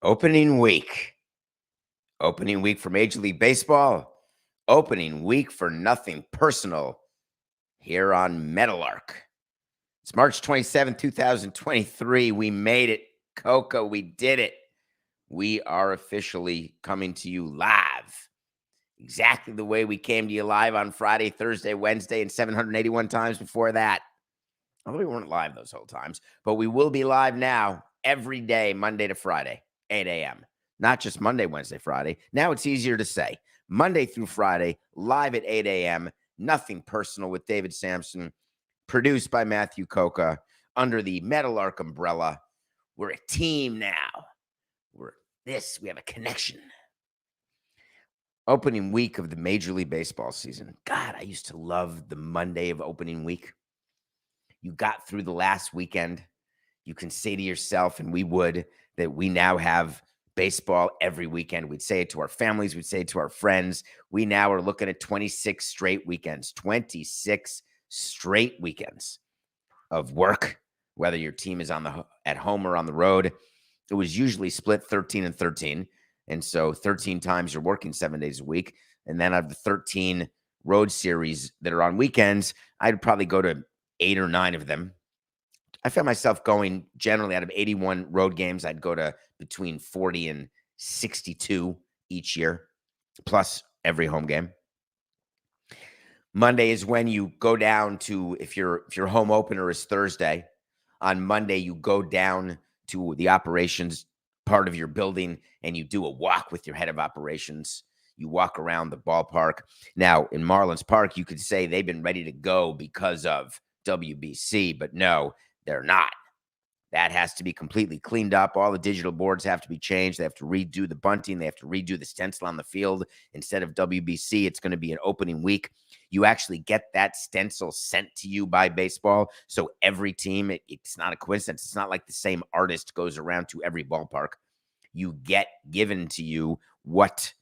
Opening week. Opening week for Major League Baseball. Opening week for Nothing Personal here on Meadowlark. It's March 27th, 2023. We made it. Coco, we did it. We are officially coming to you live. Exactly the way we came to you live on Friday, Thursday, Wednesday, and 781 times before that. Although we weren't live those whole times, but we will be live now every day, Monday to Friday, 8 a.m. Not just Monday, Wednesday, Friday. Now it's easier to say. Monday through Friday, live at 8 a.m. Nothing Personal with David Samson, produced by Matthew Coca under the Meadowlark umbrella. We're a team now. We have a connection. Opening week of the Major League Baseball season. God, I used to love the Monday of opening week. You got through the last weekend. You can say to yourself, and we would, that we now have baseball every weekend. We'd say it to our families. We'd say it to our friends. We now are looking at 26 straight weekends, 26 straight weekends of work, whether your team is at home or on the road. It was usually split 13 and 13. And so 13 times you're working 7 days a week. And then out of the 13 road series that are on weekends, I'd probably go to 8 or 9 of them. I found myself going generally out of 81 road games, I'd go to between 40 and 62 each year, plus every home game. Monday is when you go down to, if your home opener is Thursday, on Monday you go down to the operations part of your building and you do a walk with your head of operations. You walk around the ballpark. Now, in Marlins Park, you could say they've been ready to go because of WBC, but no, they're not. That has to be completely cleaned up. All the digital boards have to be changed. They have to redo the bunting. They have to redo the stencil on the field. Instead of WBC, it's going to be an opening week. You actually get that stencil sent to you by baseball. So every team, it's not a coincidence. It's not like the same artist goes around to every ballpark. You get given to you what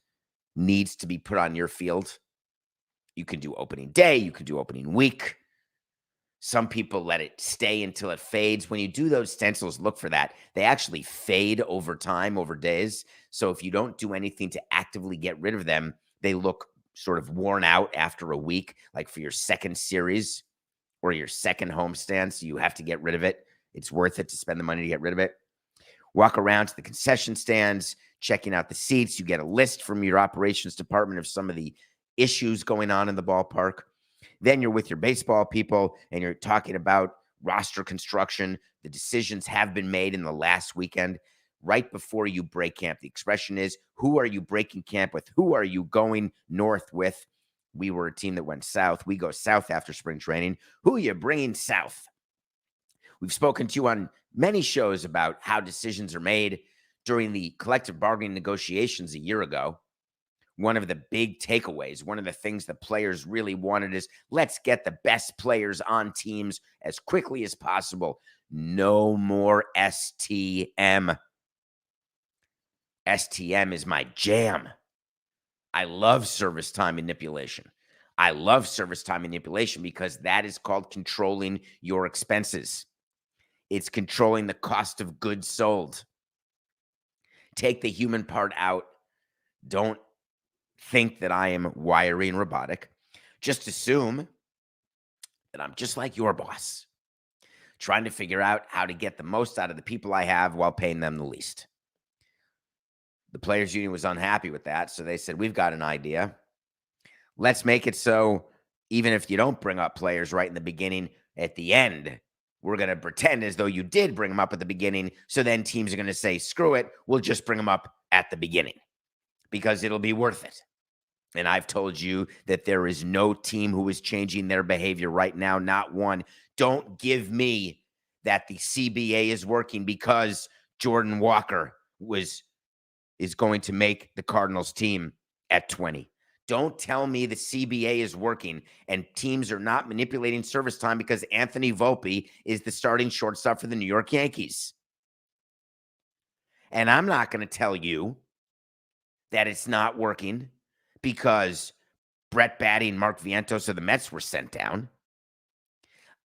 needs to be put on your field. You can do opening day. You can do opening week. Some people let it stay until it fades. When you do those stencils, look for that. They actually fade over time, over days. So if you don't do anything to actively get rid of them, they look sort of worn out after a week, like for your second series or your second homestand. So you have to get rid of it. It's worth it to spend the money to get rid of it. Walk around to the concession stands, checking out the seats. You get a list from your operations department of some of the issues going on in the ballpark. Then you're with your baseball people and you're talking about roster construction. The decisions have been made in the last weekend right before you break camp. The expression is, who are you breaking camp with? Who are you going north with? We were a team that went south. We go south after spring training. Who are you bringing south? We've spoken to you on many shows about how decisions are made during the collective bargaining negotiations a year ago. One of the big takeaways, one of the things the players really wanted is, let's get the best players on teams as quickly as possible. No more STM. STM is my jam. I love service time manipulation. I love service time manipulation because that is called controlling your expenses. It's controlling the cost of goods sold. Take the human part out. Don't think that I am wiry and robotic. Just assume that I'm just like your boss, trying to figure out how to get the most out of the people I have while paying them the least. The players union was unhappy with that, so they said, we've got an idea. Let's make it so even if you don't bring up players right in the beginning, at the end, we're going to pretend as though you did bring them up at the beginning, so then teams are going to say, screw it, we'll just bring them up at the beginning because it'll be worth it. And I've told you that there is no team who is changing their behavior right now, not one. Don't give me that the CBA is working because Jordan Walker is going to make the Cardinals team at 20. Don't tell me the CBA is working and teams are not manipulating service time because Anthony Volpe is the starting shortstop for the New York Yankees. And I'm not going to tell you that it's not working because Brett Batty and Mark Vientos of the Mets were sent down.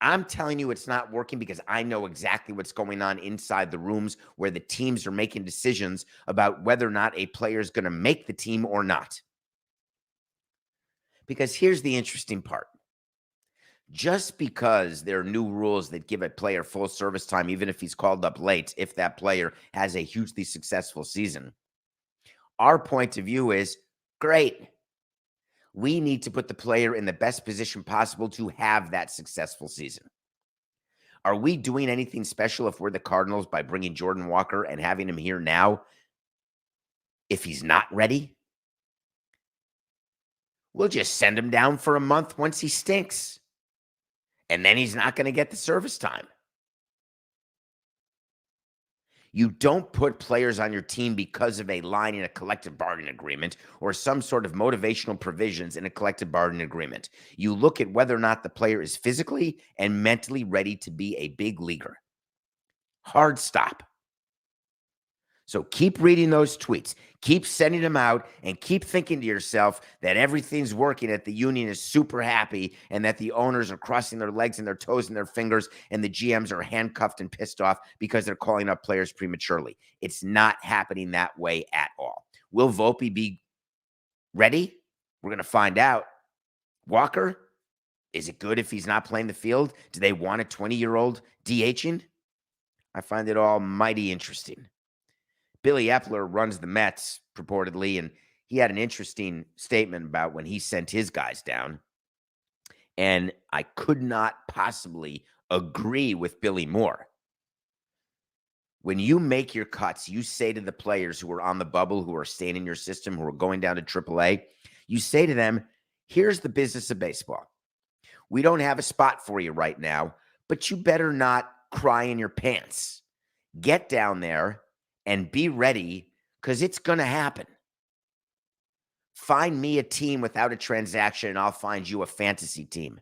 I'm telling you it's not working because I know exactly what's going on inside the rooms where the teams are making decisions about whether or not a player is going to make the team or not. Because here's the interesting part. Just because there are new rules that give a player full service time, even if he's called up late, if that player has a hugely successful season, our point of view is great. We need to put the player in the best position possible to have that successful season. Are we doing anything special if we're the Cardinals by bringing Jordan Walker and having him here now if he's not ready? We'll just send him down for a month once he stinks. And then he's not going to get the service time. You don't put players on your team because of a line in a collective bargaining agreement or some sort of motivational provisions in a collective bargaining agreement. You look at whether or not the player is physically and mentally ready to be a big leaguer. Hard stop. So keep reading those tweets, keep sending them out, and keep thinking to yourself that everything's working, that the union is super happy, and that the owners are crossing their legs and their toes and their fingers, and the GMs are handcuffed and pissed off because they're calling up players prematurely. It's not happening that way at all. Will Volpe be ready? We're going to find out. Walker, is it good if he's not playing the field? Do they want a 20-year-old DHing? I find it all mighty interesting. Billy Epler runs the Mets, purportedly, and he had an interesting statement about when he sent his guys down. And I could not possibly agree with Billy more. When you make your cuts, you say to the players who are on the bubble, who are staying in your system, who are going down to AAA, you say to them, here's the business of baseball. We don't have a spot for you right now, but you better not cry in your pants. Get down there and be ready, because it's going to happen. Find me a team without a transaction, and I'll find you a fantasy team.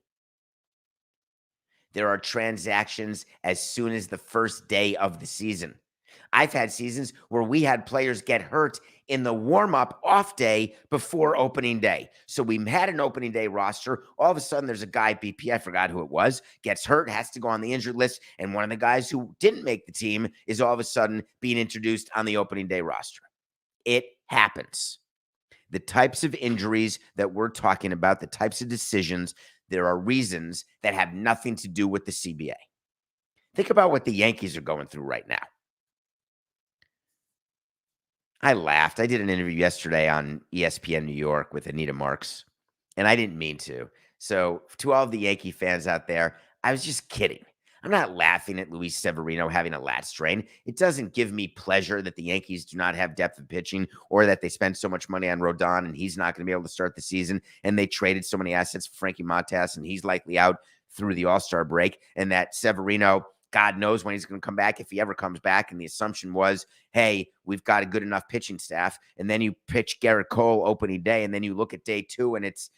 There are transactions as soon as the first day of the season. I've had seasons where we had players get hurt in the warm-up off day before opening day. So we had an opening day roster. All of a sudden, there's a guy, BP, I forgot who it was, gets hurt, has to go on the injured list, and one of the guys who didn't make the team is all of a sudden being introduced on the opening day roster. It happens. The types of injuries that we're talking about, the types of decisions, there are reasons that have nothing to do with the CBA. Think about what the Yankees are going through right now. I laughed. I did an interview yesterday on ESPN New York with Anita Marks, and I didn't mean to. So to all of the Yankee fans out there, I was just kidding. I'm not laughing at Luis Severino having a lat strain. It doesn't give me pleasure that the Yankees do not have depth of pitching, or that they spend so much money on Rodon and he's not going to be able to start the season, and they traded so many assets for Frankie Montas and he's likely out through the All-Star break, and that Severino, God knows when he's going to come back, if he ever comes back. And the assumption was, hey, we've got a good enough pitching staff. And then you pitch Garrett Cole opening day, and then you look at day two, and it's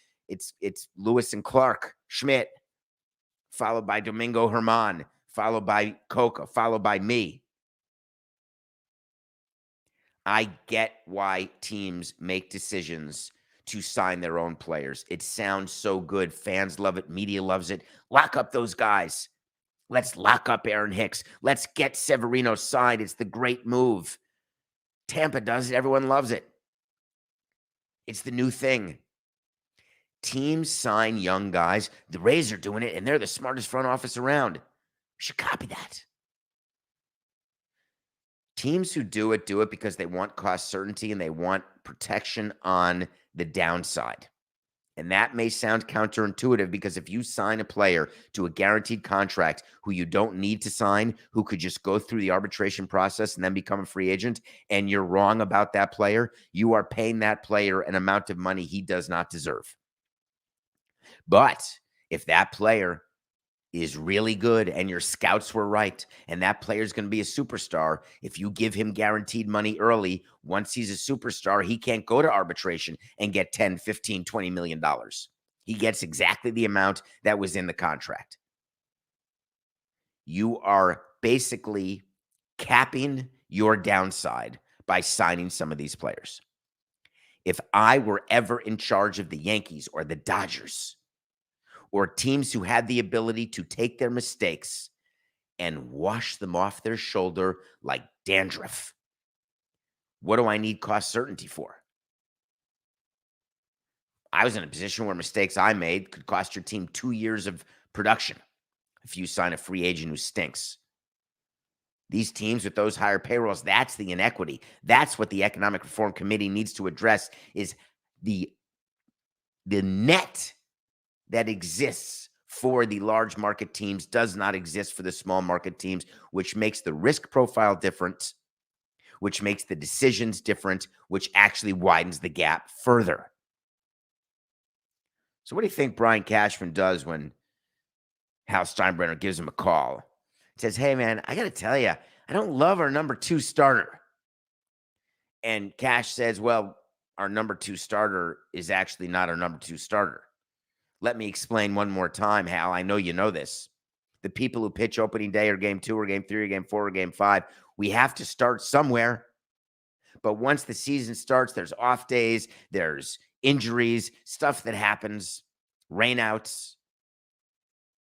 Lewis and Clark Schmidt, followed by Domingo Herman, followed by Coca, followed by me. I get why teams make decisions to sign their own players. It sounds so good. Fans love it. Media loves it. Lock up those guys. Let's lock up Aaron Hicks. Let's get Severino signed. It's the great move. Tampa does it. Everyone loves it. It's the new thing. Teams sign young guys. The Rays are doing it, and they're the smartest front office around. We should copy that. Teams who do it because they want cost certainty and they want protection on the downside. And that may sound counterintuitive, because if you sign a player to a guaranteed contract who you don't need to sign, who could just go through the arbitration process and then become a free agent, and you're wrong about that player, you are paying that player an amount of money he does not deserve. But if that player is really good and your scouts were right, and that player is going to be a superstar, if you give him guaranteed money early, once he's a superstar, he can't go to arbitration and get 10, 15, $20 million. He gets exactly the amount that was in the contract. You are basically capping your downside by signing some of these players. If I were ever in charge of the Yankees or the Dodgers, or teams who had the ability to take their mistakes and wash them off their shoulder like dandruff. What do I need cost certainty for? I was in a position where mistakes I made could cost your team 2 years of production if you sign a free agent who stinks. These teams with those higher payrolls, that's the inequity. That's what the Economic Reform Committee needs to address, is the net that exists for the large market teams does not exist for the small market teams, which makes the risk profile different, which makes the decisions different, which actually widens the gap further. So what do you think Brian Cashman does when Hal Steinbrenner gives him a call? He says, hey, man, I got to tell you, I don't love our number 2 starter. And Cash says, well, our number 2 starter is actually not our number 2 starter. Let me explain one more time, Hal. I know you know this. The people who pitch opening day or game 2 or game 3 or game 4 or game 5, we have to start somewhere. But once the season starts, there's off days, there's injuries, stuff that happens, rainouts.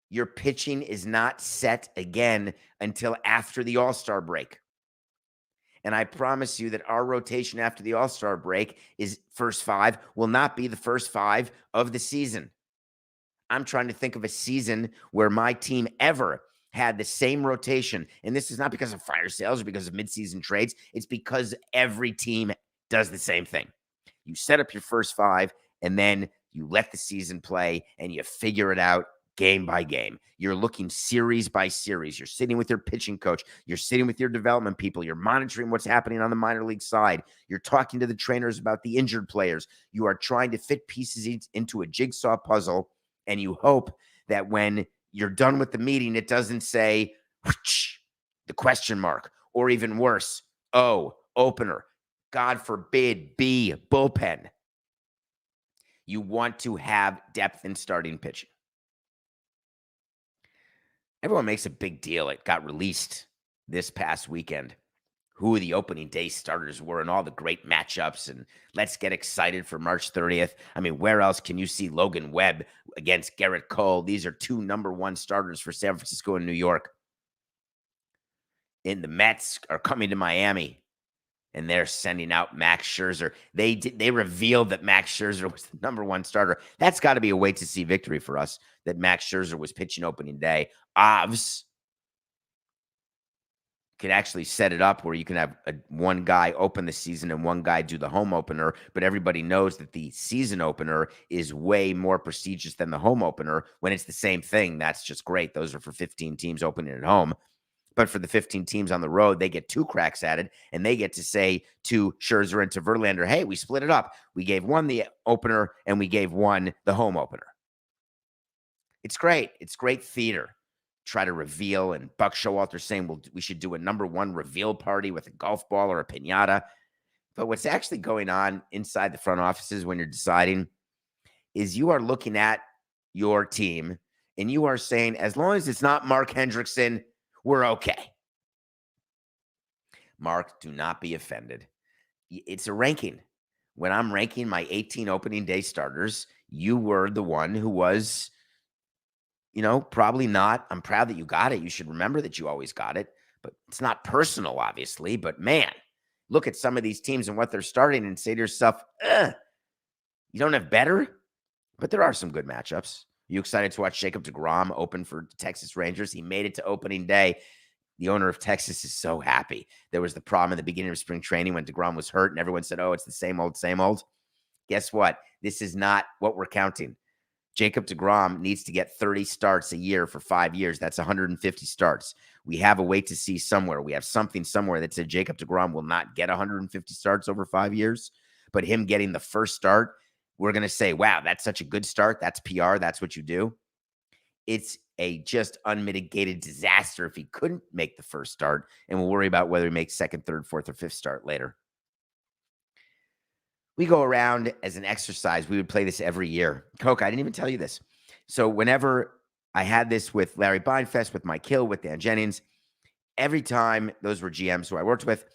Your pitching is not set again until after the All-Star break. And I promise you that our rotation after the All-Star break is first 5 will not be the first 5 of the season. I'm trying to think of a season where my team ever had the same rotation. And this is not because of fire sales or because of midseason trades. It's because every team does the same thing. You set up your first 5, and then you let the season play, and you figure it out game by game. You're looking series by series. You're sitting with your pitching coach. You're sitting with your development people. You're monitoring what's happening on the minor league side. You're talking to the trainers about the injured players. You are trying to fit pieces into a jigsaw puzzle, and you hope that when you're done with the meeting, it doesn't say the question mark, or even worse, O, opener, God forbid, B, bullpen. You want to have depth in starting pitching. Everyone makes a big deal. It got released this past weekend who the opening day starters were and all the great matchups, and let's get excited for March 30th. I mean, where else can you see Logan Webb against Garrett Cole? These are 2 number 1 starters for San Francisco and New York. And the Mets are coming to Miami, and they're sending out Max Scherzer. They revealed that Max Scherzer was the number 1 starter. That's got to be a wait to see victory for us, that Max Scherzer was pitching opening day. Ovs could actually set it up where you can have one guy open the season and one guy do the home opener, but everybody knows that the season opener is way more prestigious than the home opener. When it's the same thing, that's just great. Those are for 15 teams opening at home. But for the 15 teams on the road, they get 2 cracks at it, and they get to say to Scherzer and to Verlander, hey, we split it up. We gave one the opener, and we gave one the home opener. It's great. It's great theater. Try to reveal, and Buck Showalter saying, well, we should do a number 1 reveal party with a golf ball or a piñata. But what's actually going on inside the front offices when you're deciding is you are looking at your team, and you are saying, as long as it's not Mark Hendrickson, we're okay. Mark, do not be offended. It's a ranking. When I'm ranking my 18 opening day starters, you were the one who was, probably not. I'm proud that you got it. You should remember that you always got it. But it's not personal, obviously. But man, look at some of these teams and what they're starting and say to yourself, you don't have better? But there are some good matchups. You excited to watch Jacob deGrom open for the Texas Rangers? He made it to opening day. The owner of Texas is so happy. There was the problem in the beginning of spring training when deGrom was hurt, and everyone said, oh, it's the same old, same old. Guess what? This is not what we're counting. Jacob deGrom needs to get 30 starts a year for 5 years. That's 150 starts. We have a wait to see somewhere. We have something somewhere that said Jacob deGrom will not get 150 starts over 5 years, but him getting the first start, we're going to say, wow, that's such a good start. That's PR. That's what you do. It's a just unmitigated disaster if he couldn't make the first start, and we'll worry about whether he makes second, third, fourth, or fifth start later. We go around as an exercise. We would play this every year. Coke, I didn't even tell you this. So whenever I had this with Larry Beinfest, with Mike Hill, with Dan Jennings, every time those were GMs who I worked with,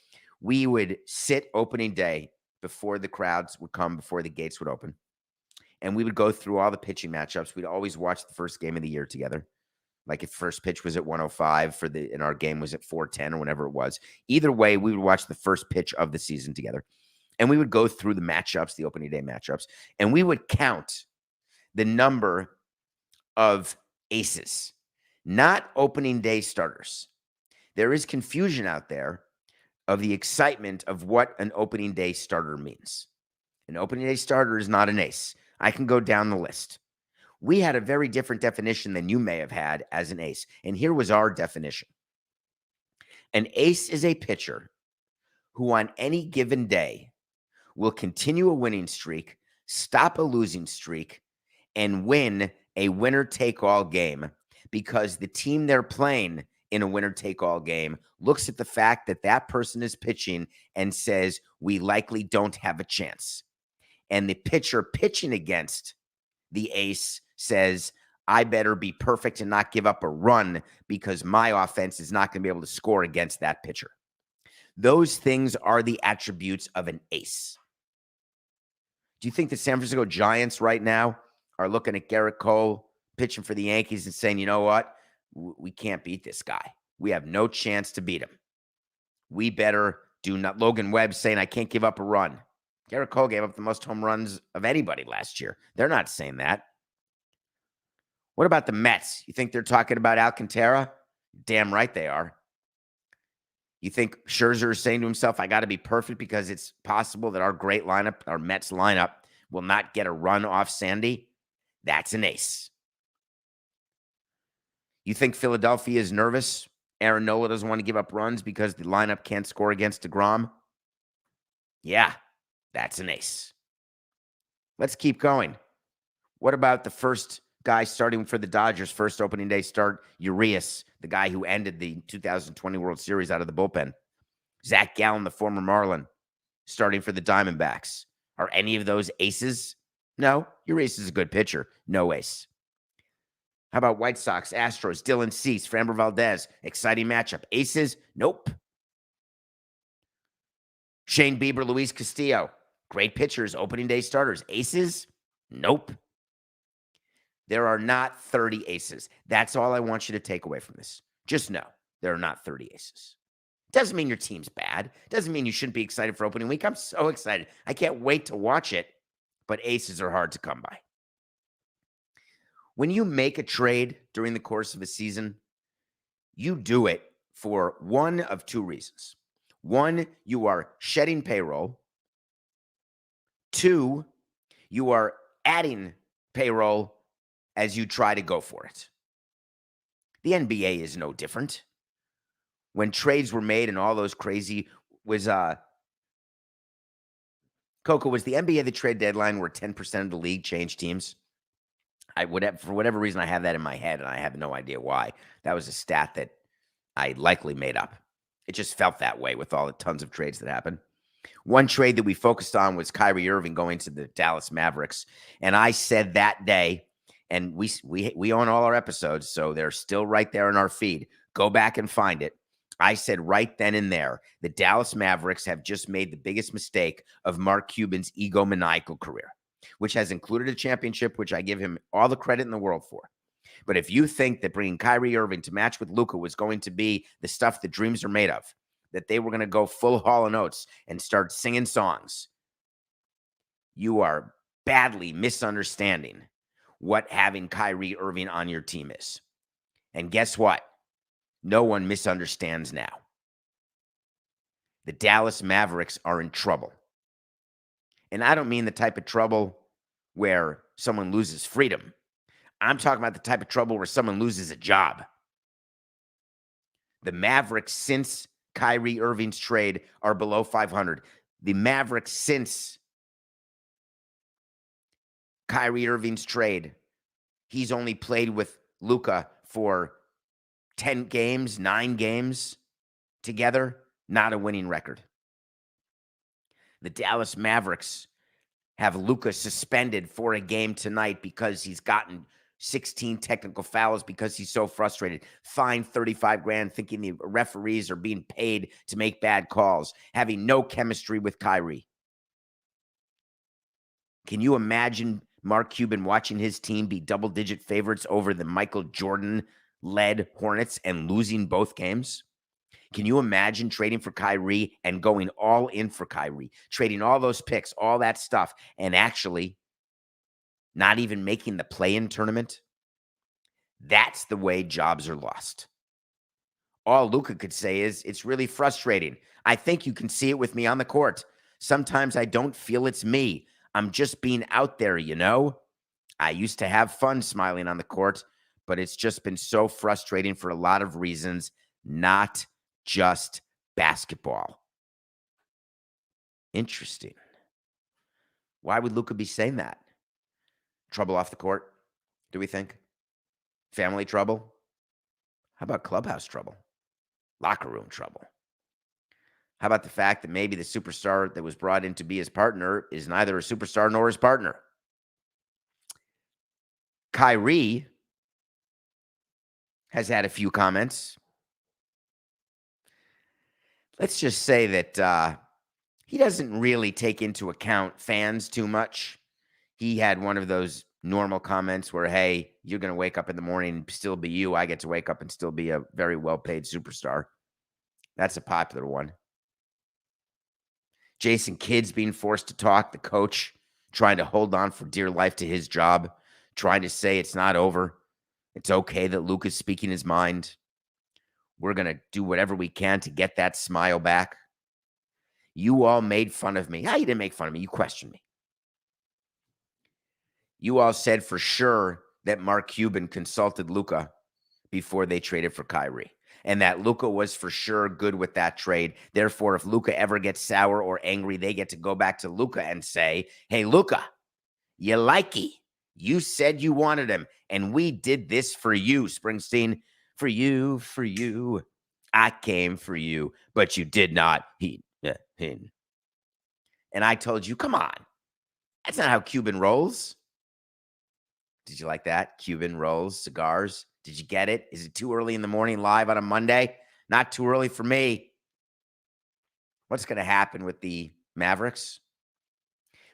we would sit opening day before the crowds would come, before the gates would open. and we would go through all the pitching matchups. We'd always watch the first game of the year together. Like if first pitch was at 105 and our game was at 410 or whatever it was. Either way, we would watch the first pitch of the season together. And we would go through the matchups, the opening day matchups, and we would count the number of aces, not opening day starters. There is confusion out there of the excitement of what an opening day starter means. An opening day starter is not an ace. I can go down the list. We had a very different definition than you may have had as an ace. And here was our definition. An ace is a pitcher who on any given day will continue a winning streak, stop a losing streak, and win a winner-take-all game because the team they're playing in a winner-take-all game looks at the fact that that person is pitching and says, we likely don't have a chance. And the pitcher pitching against the ace says, I better be perfect and not give up a run because my offense is not going to be able to score against that pitcher. Those things are the attributes of an ace. Do you think the San Francisco Giants right now are looking at Garrett Cole pitching for the Yankees and saying, you know what? We can't beat this guy. We have no chance to beat him. We better do not. Logan Webb saying, I can't give up a run. Garrett Cole gave up the most home runs of anybody last year. They're not saying that. What about the Mets? You think they're talking about Alcantara? Damn right they are. You think Scherzer is saying to himself, I got to be perfect because it's possible that our great lineup, our Mets lineup, will not get a run off Sandy? That's an ace. You think Philadelphia is nervous? Aaron Nola doesn't want to give up runs because the lineup can't score against DeGrom? Yeah, that's an ace. Let's keep going. What about the first guy starting for the Dodgers, first opening day start, Urias, the guy who ended the 2020 World Series out of the bullpen? Zach Gallen, the former Marlin, starting for the Diamondbacks. Are any of those aces? No, Urias is a good pitcher. No ace. How about White Sox, Astros, Dylan Cease, Framber Valdez? Exciting matchup. Aces? Nope. Shane Bieber, Luis Castillo. Great pitchers, opening day starters. Aces? Nope. There are not 30 aces. That's all I want you to take away from this. Just know there are not 30 aces. Doesn't mean your team's bad. Doesn't mean you shouldn't be excited for opening week. I'm so excited. I can't wait to watch it, but aces are hard to come by. When you make a trade during the course of a season, you do it for one of two reasons. One, you are shedding payroll. Two, you are adding payroll as you try to go for it. The NBA is no different. When trades were made and all those crazy Coco, was the NBA the trade deadline where 10% of the league changed teams? For whatever reason, I have that in my head, and I have no idea why. That was a stat that I likely made up. It just felt that way with all the tons of trades that happened. One trade that we focused on was Kyrie Irving going to the Dallas Mavericks. And I said that day, and we own all our episodes, so they're still right there in our feed. Go back and find it. I said right then and there, the Dallas Mavericks have just made the biggest mistake of Mark Cuban's egomaniacal career, which has included a championship, which I give him all the credit in the world for. But if you think that bringing Kyrie Irving to match with Luka was going to be the stuff that dreams are made of, that they were going to go full Hall & Oates and start singing songs, you are badly misunderstanding what having Kyrie Irving on your team is. And guess what? No one misunderstands now. The Dallas Mavericks are in trouble. And I don't mean the type of trouble where someone loses freedom. I'm talking about the type of trouble where someone loses a job. The Mavericks, since Kyrie Irving's trade, are below 500. The Mavericks, since Kyrie Irving's trade, he's only played with Luka for 10 games, 9 games together, not a winning record. The Dallas Mavericks have Luka suspended for a game tonight because he's gotten 16 technical fouls because he's so frustrated. Fined $35,000, thinking the referees are being paid to make bad calls, having no chemistry with Kyrie. Can you imagine Mark Cuban watching his team be double-digit favorites over the Michael Jordan-led Hornets and losing both games? Can you imagine trading for Kyrie and going all in for Kyrie, trading all those picks, all that stuff, and actually not even making the play-in tournament? That's the way jobs are lost. All Luka could say is, it's really frustrating. I think you can see it with me on the court. Sometimes I don't feel it's me. I'm just being out there, you know? I used to have fun smiling on the court, but it's just been so frustrating for a lot of reasons, not just basketball. Interesting. Why would Luka be saying that? Trouble off the court, do we think? Family trouble? How about clubhouse trouble? Locker room trouble? How about the fact that maybe the superstar that was brought in to be his partner is neither a superstar nor his partner? Kyrie has had a few comments. Let's just say that he doesn't really take into account fans too much. He had one of those normal comments where, hey, you're going to wake up in the morning and still be you. I get to wake up and still be a very well-paid superstar. That's a popular one. Jason Kidd's being forced to talk, the coach trying to hold on for dear life to his job, trying to say it's not over. It's okay that Luka's speaking his mind. We're going to do whatever we can to get that smile back. You all made fun of me. How you didn't make fun of me? You questioned me. You all said for sure that Mark Cuban consulted Luka before they traded for Kyrie, and that Luka was for sure good with that trade. Therefore, if Luka ever gets sour or angry, they get to go back to Luka and say, hey, Luka, you likey. You said you wanted him, and we did this for you, Springsteen. For you, for you. I came for you, but you did not. And I told you, come on. That's not how Cuban rolls. Did you like that? Cuban rolls, cigars. Did you get it? Is it too early in the morning live on a Monday? Not too early for me. What's going to happen with the Mavericks?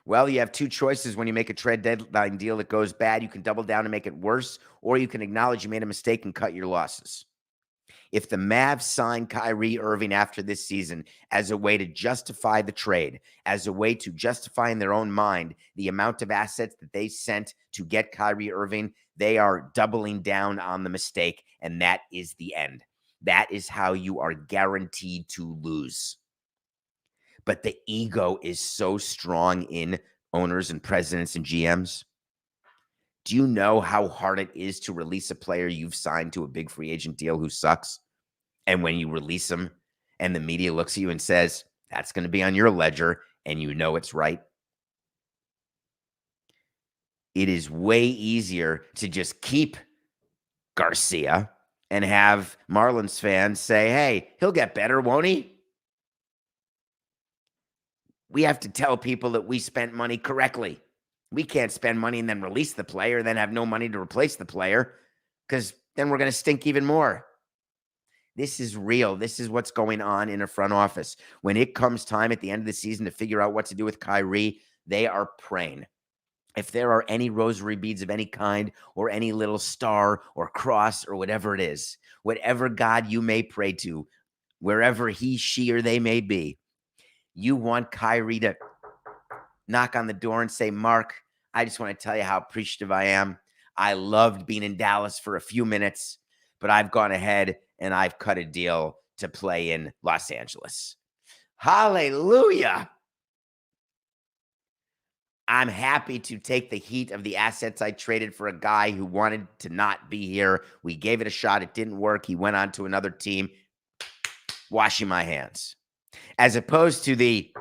Well, you have two choices when you make a trade deadline deal that goes bad. You can double down and make it worse, or you can acknowledge you made a mistake and cut your losses. If the Mavs sign Kyrie Irving after this season as a way to justify the trade, as a way to justify in their own mind the amount of assets that they sent to get Kyrie Irving, they are doubling down on the mistake, and that is the end. That is how you are guaranteed to lose. But the ego is so strong in owners and presidents and GMs. Do you know how hard it is to release a player you've signed to a big free agent deal who sucks? And when you release him and the media looks at you and says, that's going to be on your ledger, and you know it's right. It is way easier to just keep Garcia and have Marlins fans say, hey, he'll get better, won't he? We have to tell people that we spent money correctly. We can't spend money and then release the player and then have no money to replace the player, because then we're going to stink even more. This is real. This is what's going on in a front office. When it comes time at the end of the season to figure out what to do with Kyrie, they are praying. If there are any rosary beads of any kind, or any little star or cross or whatever it is, whatever God you may pray to, wherever he, she, or they may be, you want Kyrie to knock on the door and say, Mark, I just want to tell you how appreciative I am. I loved being in Dallas for a few minutes, but I've gone ahead and I've cut a deal to play in Los Angeles. Hallelujah. I'm happy to take the heat of the assets I traded for a guy who wanted to not be here. We gave it a shot. It didn't work. He went on to another team. Washing my hands. As opposed to the,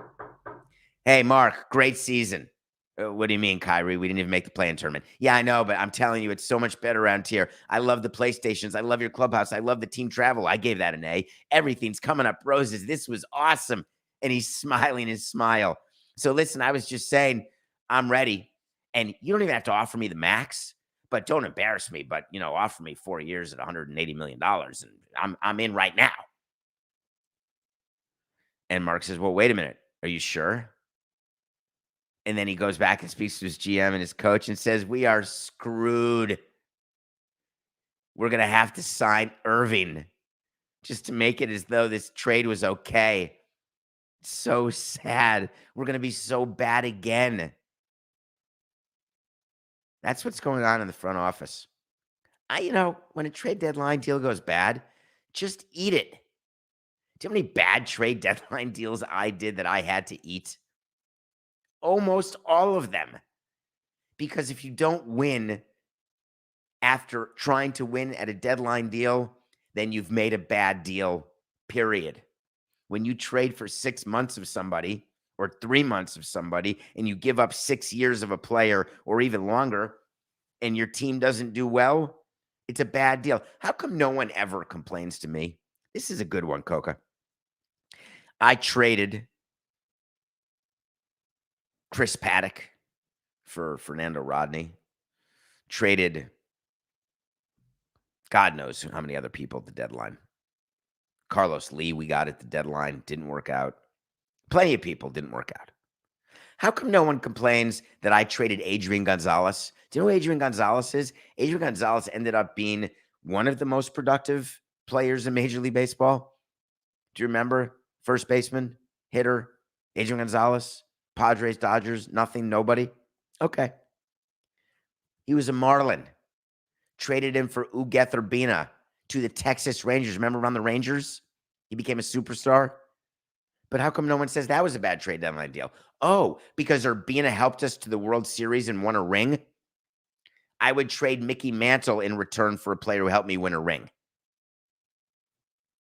hey, Mark, great season. What do you mean, Kyrie? We didn't even make the play-in tournament. Yeah, I know, but I'm telling you, it's so much better around here. I love the PlayStations. I love your clubhouse. I love the team travel. I gave that an A. Everything's coming up roses. This was awesome. And he's smiling his smile. So listen, I was just saying, I'm ready. And you don't even have to offer me the max, but don't embarrass me. But, offer me 4 years at $180 million. And I'm in right now. And Mark says, well, wait a minute. Are you sure? And then he goes back and speaks to his GM and his coach and says, we are screwed. We're going to have to sign Irving just to make it as though this trade was okay. So sad. We're going to be so bad again. That's what's going on in the front office. When a trade deadline deal goes bad, just eat it. Do you know how many bad trade deadline deals I did that I had to eat? Almost all of them. Because if you don't win after trying to win at a deadline deal, then you've made a bad deal, period. When you trade for 6 months of somebody or 3 months of somebody and you give up 6 years of a player or even longer and your team doesn't do well, it's a bad deal. How come no one ever complains to me? This is a good one, Coca. I traded Chris Paddock for Fernando Rodney. Traded God knows how many other people at the deadline. Carlos Lee, we got at the deadline. Didn't work out. Plenty of people didn't work out. How come no one complains that I traded Adrian Gonzalez? Do you know who Adrian Gonzalez is? Adrian Gonzalez ended up being one of the most productive players in Major League Baseball. Do you remember? First baseman, hitter, Adrian Gonzalez, Padres, Dodgers, nothing, nobody. Okay. He was a Marlin. Traded him for Ugueth Urbina to the Texas Rangers. Remember around the Rangers? He became a superstar. But how come no one says that was a bad trade deadline deal? Oh, because Urbina helped us to the World Series and won a ring? I would trade Mickey Mantle in return for a player who helped me win a ring.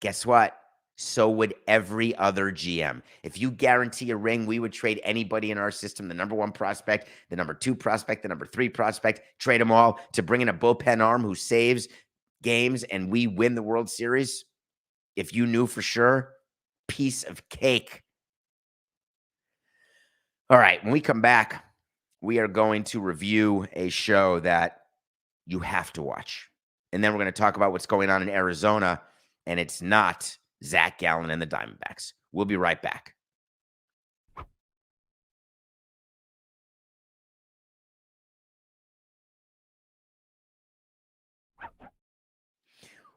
Guess what? So would every other GM. If you guarantee a ring, we would trade anybody in our system, the number 1 prospect, the number 2 prospect, the number 3 prospect, trade them all to bring in a bullpen arm who saves games and we win the World Series. If you knew for sure, piece of cake. All right, when we come back, we are going to review a show that you have to watch. And then we're going to talk about what's going on in Arizona, and it's not Zach Gallen and the Diamondbacks. We'll be right back.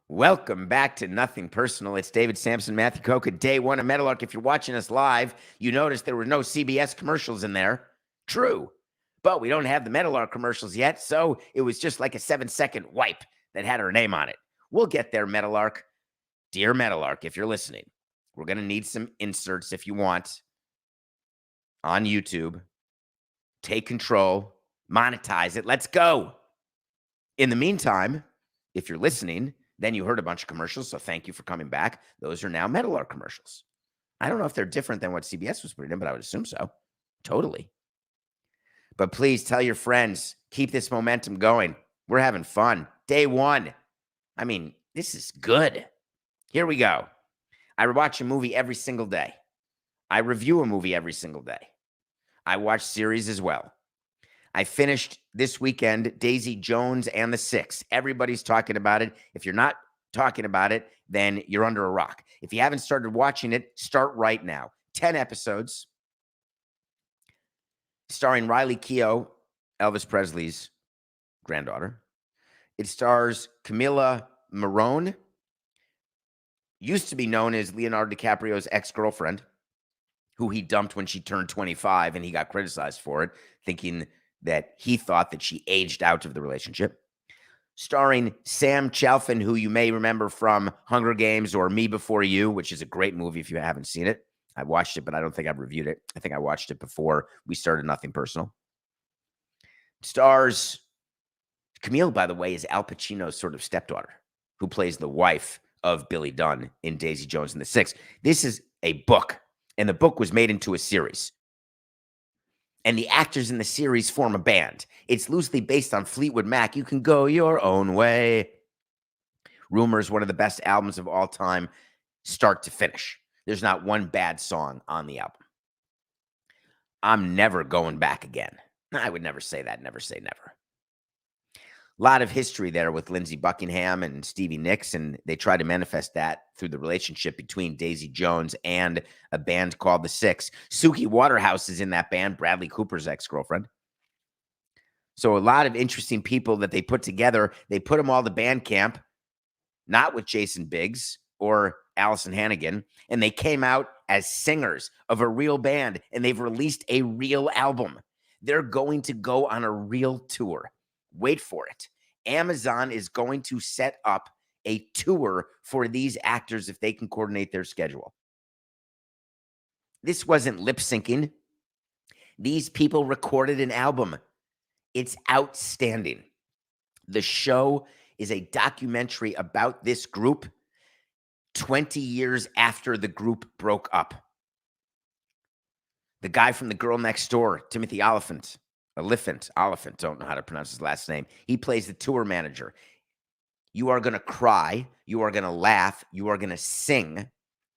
Welcome back to Nothing Personal. It's David Samson, Matthew Coca, day one of Meadowlark. If you're watching us live, you notice there were no CBS commercials in there. True. But we don't have the Meadowlark commercials yet, so it was just like a 7-second wipe that had our name on it. We'll get there, Meadowlark. Dear Meadowlark, if you're listening, we're going to need some inserts if you want on YouTube. Take control, monetize it. Let's go. In the meantime, if you're listening, then you heard a bunch of commercials, so thank you for coming back. Those are now Meadowlark commercials. I don't know if they're different than what CBS was putting in, but I would assume so. Totally. But please tell your friends, keep this momentum going. We're having fun. Day one. I mean, this is good. Here we go. I watch a movie every single day. I review a movie every single day. I watch series as well. I finished this weekend Daisy Jones and the Six. Everybody's talking about it. If you're not talking about it, then you're under a rock. If you haven't started watching it, start right now. 10 episodes. Starring Riley Keough, Elvis Presley's granddaughter. It stars Camila Morrone, used to be known as Leonardo DiCaprio's ex-girlfriend, who he dumped when she turned 25, and he got criticized for it, thinking that he thought that she aged out of the relationship. Starring Sam Chalfin, who you may remember from Hunger Games or Me Before You, which is a great movie if you haven't seen it. I watched it, but I don't think I've reviewed it. I think I watched it before we started Nothing Personal. Stars Camille, by the way, is Al Pacino's sort of stepdaughter, who plays the wife of Billy Dunn in Daisy Jones and the Six. This is a book, and the book was made into a series. And the actors in the series form a band. It's loosely based on Fleetwood Mac. You Can Go Your Own Way. Rumors, one of the best albums of all time, start to finish. There's not one bad song on the album. I'm never going back again. I would never say that. Never say never. A lot of history there with Lindsey Buckingham and Stevie Nicks, and they try to manifest that through the relationship between Daisy Jones and a band called The Six. Suki Waterhouse is in that band, Bradley Cooper's ex-girlfriend. So a lot of interesting people that they put together. They put them all to band camp, not with Jason Biggs or Allison Hannigan, and they came out as singers of a real band, and they've released a real album. They're going to go on a real tour. Wait for it. Amazon is going to set up a tour for these actors if they can coordinate their schedule. This wasn't lip syncing. These people recorded an album. It's outstanding. The show is a documentary about this group 20 years after the group broke up. The guy from The Girl Next Door, Timothy Oliphant, don't know how to pronounce his last name. He plays the tour manager. You are going to cry. You are going to laugh. You are going to sing.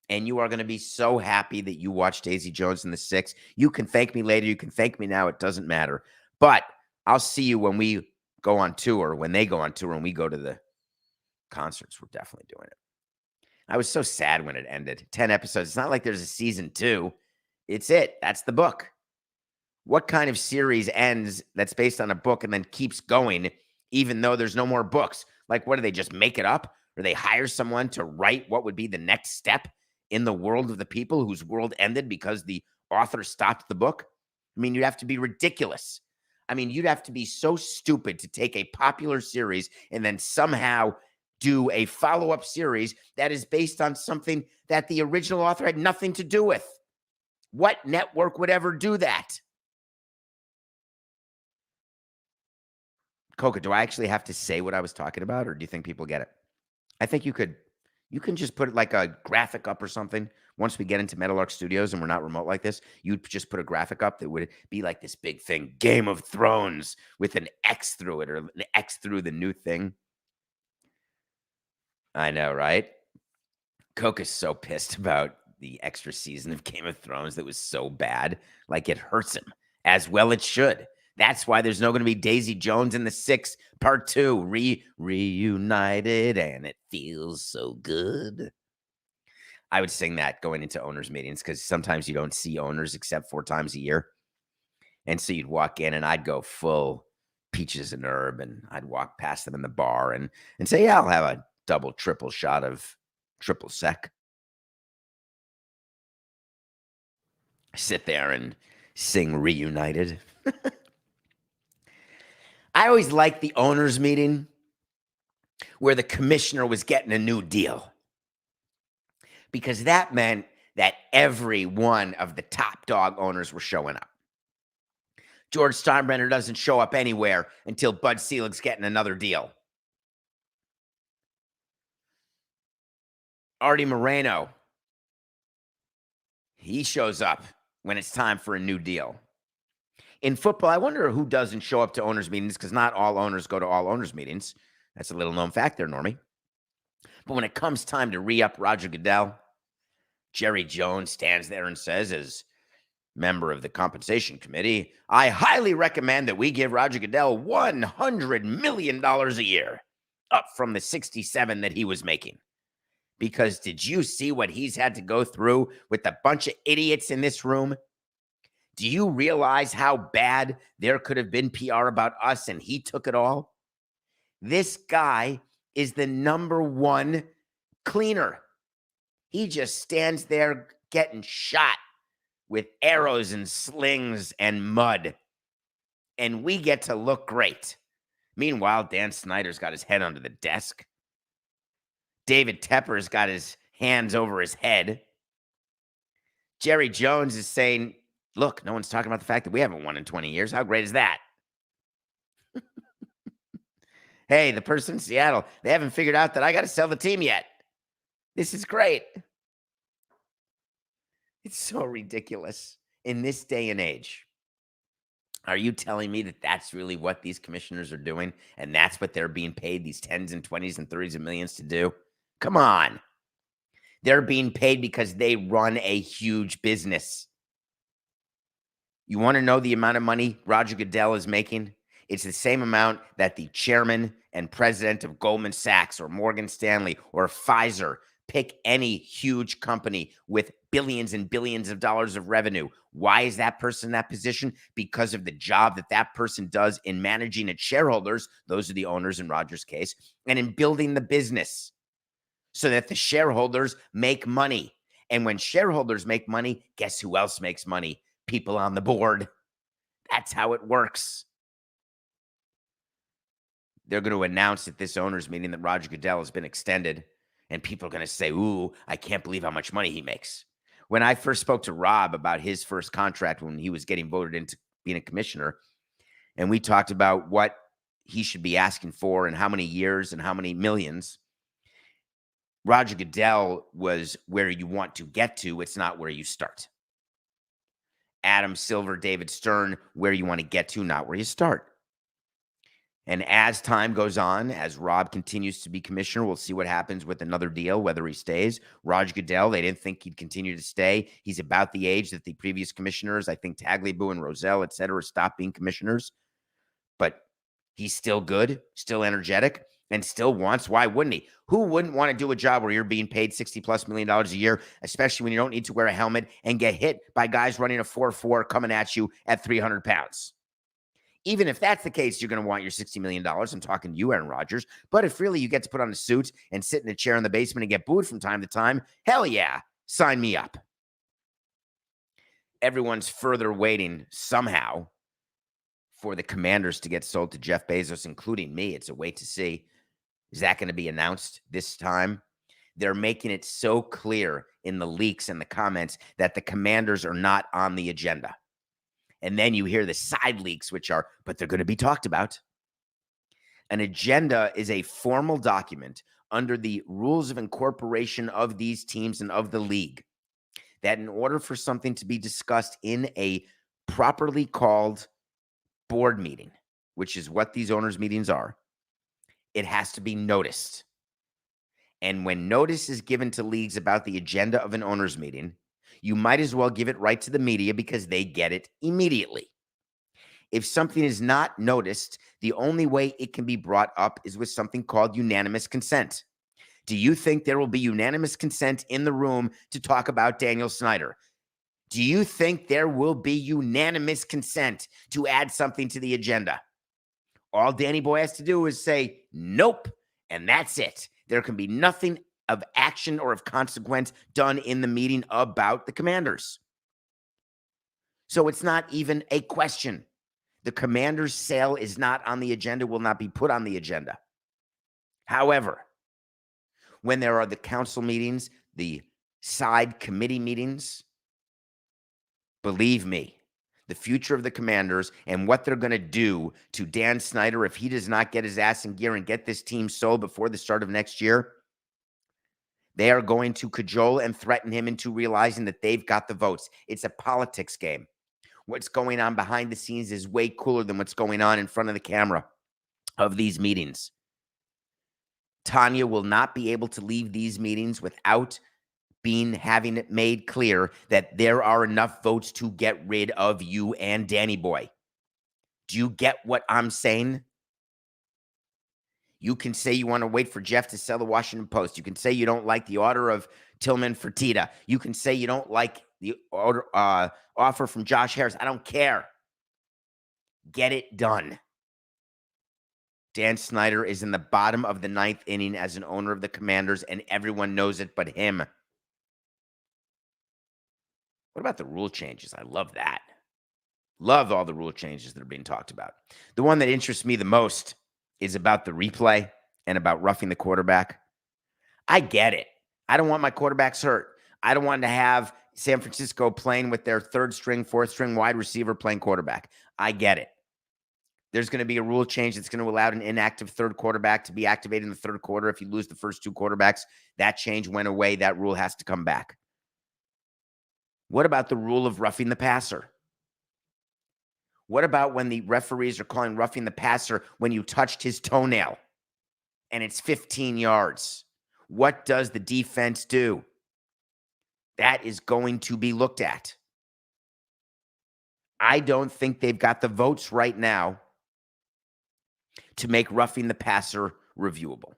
And you are going to be so happy that you watched Daisy Jones and the Six. You can thank me later. You can thank me now. It doesn't matter. But I'll see you when we go on tour, when they go on tour, and we go to the concerts. We're definitely doing it. I was so sad when it ended. 10 episodes. It's not like there's a season 2. It's it. That's the book. What kind of series ends that's based on a book and then keeps going even though there's no more books? Like, what do they just make it up? Or they hire someone to write what would be the next step in the world of the people whose world ended because the author stopped the book? I mean, you'd have to be ridiculous. I mean, you'd have to be so stupid to take a popular series and then somehow do a follow-up series that is based on something that the original author had nothing to do with. What network would ever do that? Coca, do I actually have to say what I was talking about, or do you think people get it? I think you can just put like a graphic up or something. Once we get into Meadowlark Studios and we're not remote like this, you'd just put a graphic up that would be like this big thing, Game of Thrones, with an X through it, or an X through the new thing. I know, right? Coca's so pissed about the extra season of Game of Thrones that was so bad. Like, it hurts him. As well it should. That's why there's no going to be Daisy Jones and the Six Part 2 reunited, and it feels so good. I would sing that going into owners meetings because sometimes you don't see owners except 4 times a year. And so you'd walk in and I'd go full peaches and herb, and I'd walk past them in the bar and say, yeah, I'll have a double, triple shot of triple sec. Sit there and sing Reunited. I always liked the owners meeting where the commissioner was getting a new deal, because that meant that every one of the top dog owners were showing up. George Steinbrenner doesn't show up anywhere until Bud Selig's getting another deal. Artie Moreno, he shows up when it's time for a new deal. In football, I wonder who doesn't show up to owners meetings, because not all owners go to all owners meetings. That's a little known fact there, Normie. But when it comes time to re-up Roger Goodell, Jerry Jones stands there and says, as member of the compensation committee, I highly recommend that we give Roger Goodell $100 million a year, up from the 67 that he was making. Because did you see what he's had to go through with a bunch of idiots in this room? Do you realize how bad there could have been PR about us and he took it all? This guy is the #1 cleaner. He just stands there getting shot with arrows and slings and mud. And we get to look great. Meanwhile, Dan Snyder's got his head under the desk. David Tepper's got his hands over his head. Jerry Jones is saying, look, no one's talking about the fact that we haven't won in 20 years. How great is that? Hey, the person in Seattle, they haven't figured out that I got to sell the team yet. This is great. It's so ridiculous in this day and age. Are you telling me that that's really what these commissioners are doing, and that's what they're being paid these 10s and 20s and 30s of millions to do? Come on. They're being paid because they run a huge business. You want to know the amount of money Roger Goodell is making? It's the same amount that the chairman and president of Goldman Sachs or Morgan Stanley or Pfizer, pick any huge company with billions and billions of dollars of revenue. Why is that person in that position? Because of the job that that person does in managing its shareholders, those are the owners in Roger's case, and in building the business so that the shareholders make money. And when shareholders make money, guess who else makes money? People on the board. That's how it works. They're going to announce at this owners meeting that Roger Goodell has been extended, and people are going to say, ooh, I can't believe how much money he makes. When I first spoke to Rob about his first contract when he was getting voted into being a commissioner, and we talked about what he should be asking for and how many years and how many millions, Roger Goodell was where you want to get to. It's not where you start. Adam Silver, David Stern, where you want to get to, not where you start. And as time goes on, as Rob continues to be commissioner, we'll see what happens with another deal, whether he stays. Roger Goodell, they didn't think he'd continue to stay. He's about the age that the previous commissioners, I think Tagliabue and Rozelle, et cetera, stopped being commissioners. But he's still good, still energetic, and still wants. Why wouldn't he? Who wouldn't want to do a job where you're being paid $60+ million a year, especially when you don't need to wear a helmet and get hit by guys running a 4.4 coming at you at 300 pounds? Even if that's the case, you're going to want your $60 million. I'm talking to you, Aaron Rodgers. But if really you get to put on a suit and sit in a chair in the basement and get booed from time to time, hell yeah, sign me up. Everyone's further waiting somehow for the Commanders to get sold to Jeff Bezos, including me. It's a wait to see. Is that going to be announced this time? They're making it so clear in the leaks and the comments that the Commanders are not on the agenda. And then you hear the side leaks, which are, but they're going to be talked about. An agenda is a formal document under the rules of incorporation of these teams and of the league that in order for something to be discussed in a properly called board meeting, which is what these owners' meetings are, it has to be noticed. And when notice is given to leagues about the agenda of an owners' meeting, you might as well give it right to the media because they get it immediately. If something is not noticed, the only way it can be brought up is with something called unanimous consent. Do you think there will be unanimous consent in the room to talk about Daniel Snyder? Do you think there will be unanimous consent to add something to the agenda? All Danny Boy has to do is say, nope, and that's it. There can be nothing of action or of consequence done in the meeting about the Commanders. So it's not even a question. The Commanders' sale is not on the agenda, will not be put on the agenda. However, when there are the council meetings, the side committee meetings, believe me, the future of the Commanders and what they're going to do to Dan Snyder if he does not get his ass in gear and get this team sold before the start of next year, they are going to cajole and threaten him into realizing that they've got the votes. It's a politics game. What's going on behind the scenes is way cooler than what's going on in front of the camera of these meetings. Tanya will not be able to leave these meetings without having it made clear that there are enough votes to get rid of you and Danny Boy. Do you get what I'm saying? You can say you want to wait for Jeff to sell the Washington Post. You can say you don't like the order of Tillman Fertitta. You can say you don't like the offer from Josh Harris. I don't care. Get it done. Dan Snyder is in the bottom of the ninth inning as an owner of the Commanders, and everyone knows it but him. What about the rule changes? I love that. Love all the rule changes that are being talked about. The one that interests me the most is about the replay and about roughing the quarterback. I get it. I don't want my quarterbacks hurt. I don't want to have San Francisco playing with their third string, fourth string wide receiver playing quarterback. I get it. There's going to be a rule change that's going to allow an inactive third quarterback to be activated in the third quarter if you lose the first two quarterbacks. That change went away. That rule has to come back. What about the rule of roughing the passer? What about when the referees are calling roughing the passer when you touched his toenail and it's 15 yards? What does the defense do? That is going to be looked at. I don't think they've got the votes right now to make roughing the passer reviewable.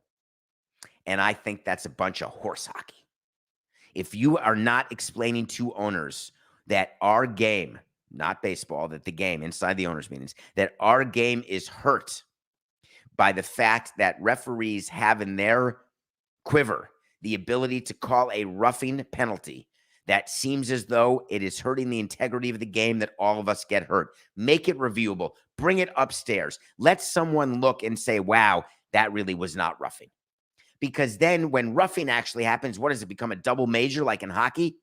And I think that's a bunch of horse hockey. If you are not explaining to owners that our game, not baseball, that the game inside the owners' meetings, that our game is hurt by the fact that referees have in their quiver the ability to call a roughing penalty that seems as though it is hurting the integrity of the game, that all of us get hurt. Make it reviewable. Bring it upstairs. Let someone look and say, wow, that really was not roughing. Because then when roughing actually happens, what does it become? A double major like in hockey?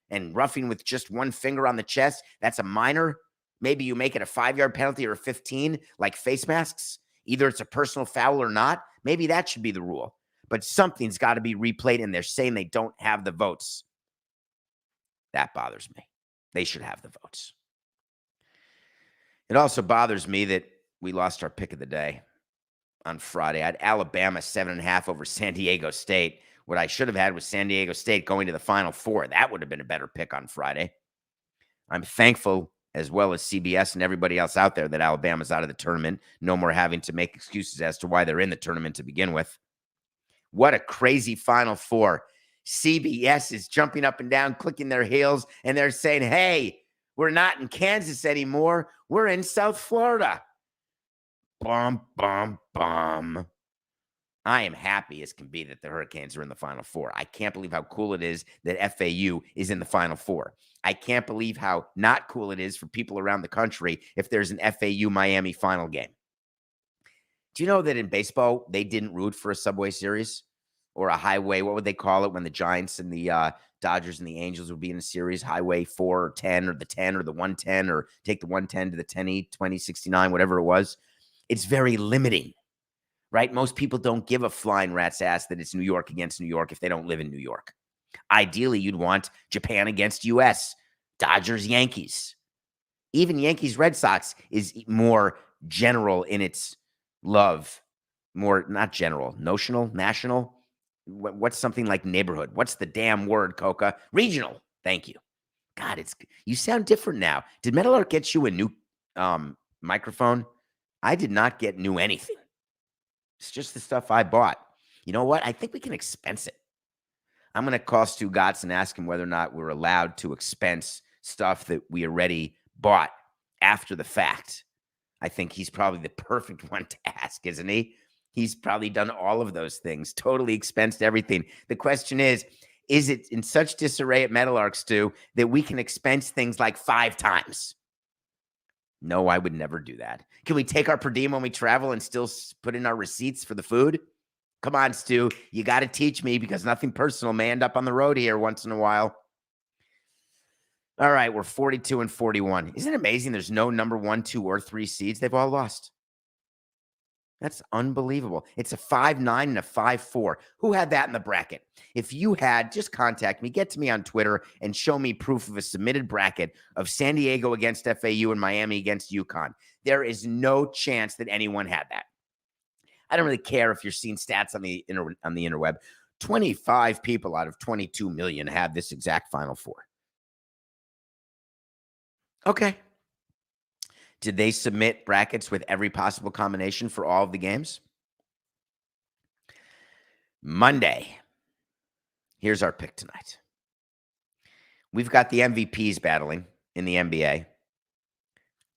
And roughing with just one finger on the chest, that's a minor. Maybe you make it a 5-yard penalty or a 15, like face masks. Either it's a personal foul or not. Maybe that should be the rule. But something's got to be replayed, and they're saying they don't have the votes. That bothers me. They should have the votes. It also bothers me that we lost our pick of the day on Friday. I had Alabama 7.5 over San Diego State. What I should have had was San Diego State going to the Final Four. That would have been a better pick on Friday. I'm thankful, as well as CBS and everybody else out there, that Alabama's out of the tournament. No more having to make excuses as to why they're in the tournament to begin with. What a crazy Final Four. CBS is jumping up and down, clicking their heels, and they're saying, hey, we're not in Kansas anymore. We're in South Florida. Bum, bum, bum. I am happy as can be that the Hurricanes are in the Final Four. I can't believe how cool it is that FAU is in the Final Four. I can't believe how not cool it is for people around the country if there's an FAU-Miami final game. Do you know that in baseball, they didn't root for a Subway Series or a highway? What would they call it when the Giants and the Dodgers and the Angels would be in a series? Highway 4 or 10 or the 10 or the 110, or take the 110 to the 10E, 2069, whatever it was. It's very limiting, right? Most people don't give a flying rat's ass that it's New York against New York if they don't live in New York. Ideally, you'd want Japan against U.S., Dodgers, Yankees. Even Yankees, Red Sox is more general in its love. More, not general, notional, national. What's something like neighborhood? What's the damn word, Coca? Regional. Thank you. God, you sound different now. Did Meadowlark get you a new microphone? I did not get new anything. It's just the stuff I bought. You know what? I think we can expense it. I'm going to call Stu Gotts and ask him whether or not we're allowed to expense stuff that we already bought after the fact. I think he's probably the perfect one to ask, isn't he? He's probably done all of those things, totally expensed everything. The question is it in such disarray at Meadowlark, Stu, that we can expense things like 5 times? No, I would never do that. Can we take our per diem when we travel and still put in our receipts for the food? Come on, Stu. You got to teach me, because nothing personal may end up on the road here once in a while. All right, we're 42 and 41. Isn't it amazing there's no number 1, 2, or 3 seeds? They've all lost. That's unbelievable. It's a 5-9 and a 5-4. Who had that in the bracket? If you had, just contact me. Get to me on Twitter and show me proof of a submitted bracket of San Diego against FAU and Miami against UConn. There is no chance that anyone had that. I don't really care if you're seeing stats on the interweb. 25 people out of 22 million had this exact Final Four. Okay. Did they submit brackets with every possible combination for all of the games? Monday. Here's our pick tonight. We've got the MVPs battling in the NBA.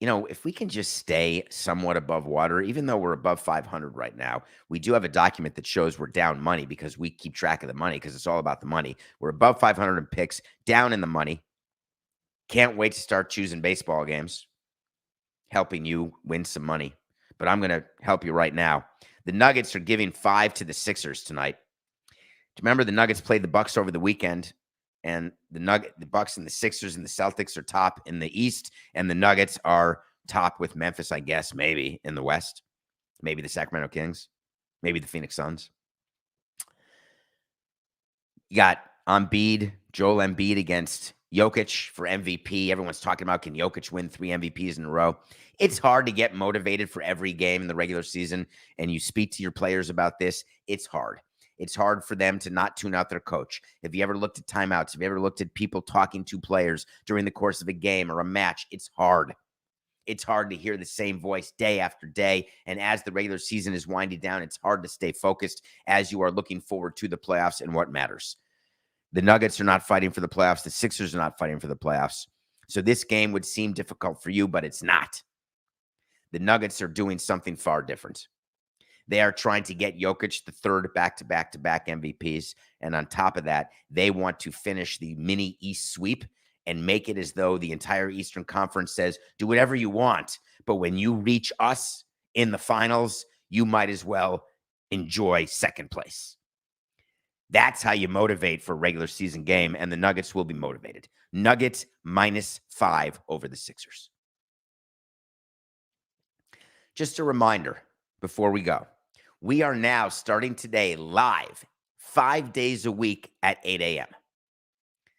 You know, if we can just stay somewhat above water, even though we're above 500 right now, we do have a document that shows we're down money because we keep track of the money, because it's all about the money. We're above 500 in picks, down in the money. Can't wait to start choosing baseball games, helping you win some money. But I'm going to help you right now. The Nuggets are giving 5 to the Sixers tonight. Do you remember the Nuggets played the Bucks over the weekend? And the Bucks and the Sixers and the Celtics are top in the East, and the Nuggets are top with Memphis, I guess, maybe in the West. Maybe the Sacramento Kings, maybe the Phoenix Suns. You got Joel Embiid against Jokic for MVP. Everyone's talking about, can Jokic win 3 MVPs in a row? It's hard to get motivated for every game in the regular season, and you speak to your players about this. It's hard. It's hard for them to not tune out their coach. Have you ever looked at timeouts? Have you ever looked at people talking to players during the course of a game or a match? It's hard. it's hard to hear the same voice day after day. And as the regular season is winding down, it's hard to stay focused as you are looking forward to the playoffs and what matters. The Nuggets are not fighting for the playoffs. The Sixers are not fighting for the playoffs. So this game would seem difficult for you, but it's not. The Nuggets are doing something far different. They are trying to get Jokic the third back-to-back MVPs. And on top of that, they want to finish the mini East sweep and make it as though the entire Eastern Conference says, do whatever you want. But when you reach us in the finals, you might as well enjoy second place. That's how you motivate for a regular season game, and the Nuggets will be motivated. Nuggets -5 over the Sixers. Just a reminder before we go, we are now starting today live 5 days a week at 8 a.m.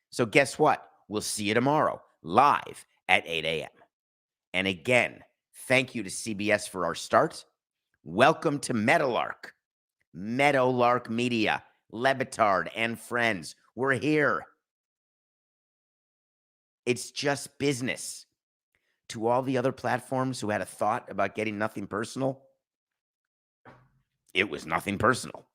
So guess what? We'll see you tomorrow live at 8 a.m. And again, thank you to CBS for our start. Welcome to Meadowlark Media, Lebitard and friends. We're here. It's just business. To all the other platforms who had a thought about getting nothing personal, it was nothing personal.